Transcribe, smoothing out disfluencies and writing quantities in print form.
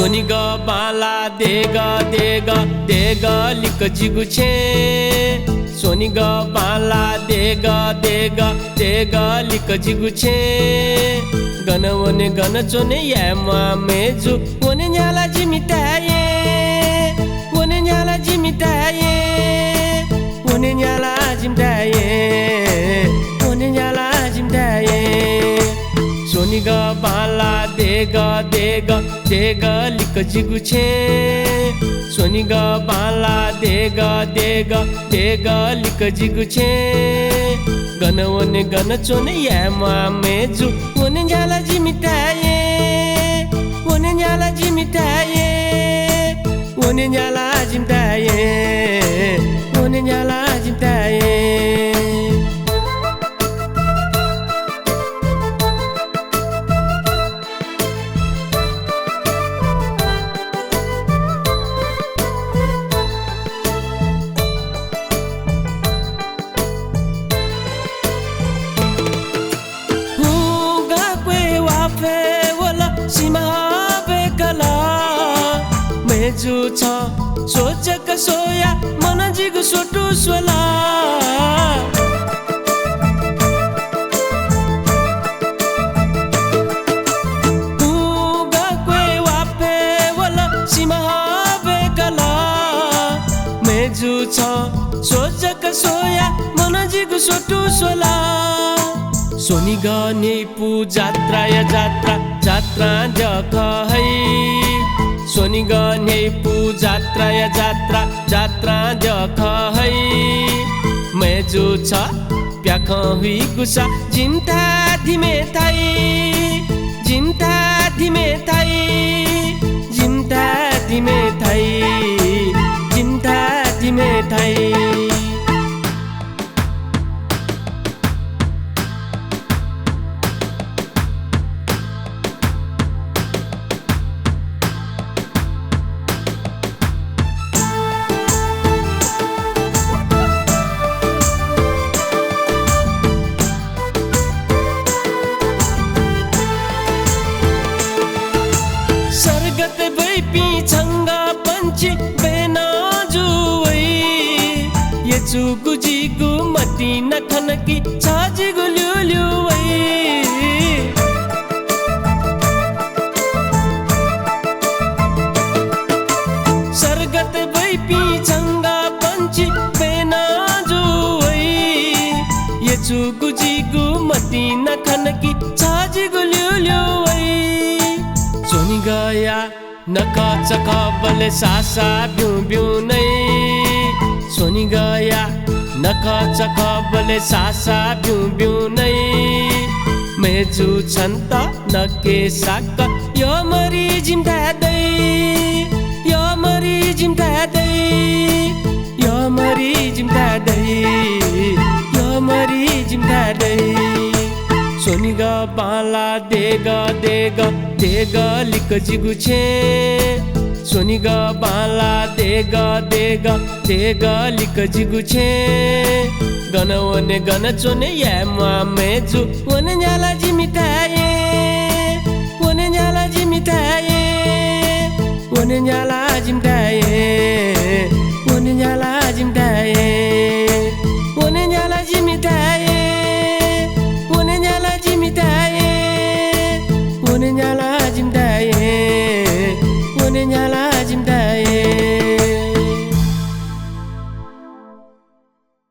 Soniga bala dega lik jiguche Soniga bala dega lik jiguche Gana one gana chone yama meju one nyala jimitaye one nyala jimitaye one nyala jimtaye one nyala jimtaye Soniga bala dega lik jiguche Soniga bala dega lik jiguche Gana one gana chone yama meju one nyala jimitaye one nyala jimitaye one nyala jimtaye one nyala jimtaye मेजु छ सोचक soya मन जिगु सोटु सोला हुगा क्वे वाफे वला सीमा बेकला मेजु छ सोचक सोया मन जिगु सोटु सोला Soniga नेपु जात्रा या जात्रा जख है Soniga नेपु जात्रा या जात्रा जख है मेजु छ प्याख हुई गुसा जिन्था धिमे थाई जिन्था धिमे थाई जिन्था धिमे थाई जिन्था धिमे थाई सरगत बैपी छंगा पंची बेना जुवई ये चुगु जिगु मटी नखन की छाजिगु ल्युल्युवई सरगत बैपी छंगा पंची बेना जुवई ये चुगु जिगु मटी नखन की छाजिगु ल्युल्युवई Soniga ya naka chaka bale sasa biu nai Soniga ya naka chaka bale sasa biu nai meju chanta nake saka yo mari jimta dai yo mari jimta dai yo mari jimta dai yo mari jimta dai Soniga bala dega lik jiguche Soniga bala dega lik jiguche Gana one gana chone yama meju one nyala jimitaye one nyala jimitaye one nyala jimtaye one nyala jimtaye one nyala jimitaye one nyala jimitaye one nyala jimtaye one nyala jimtaye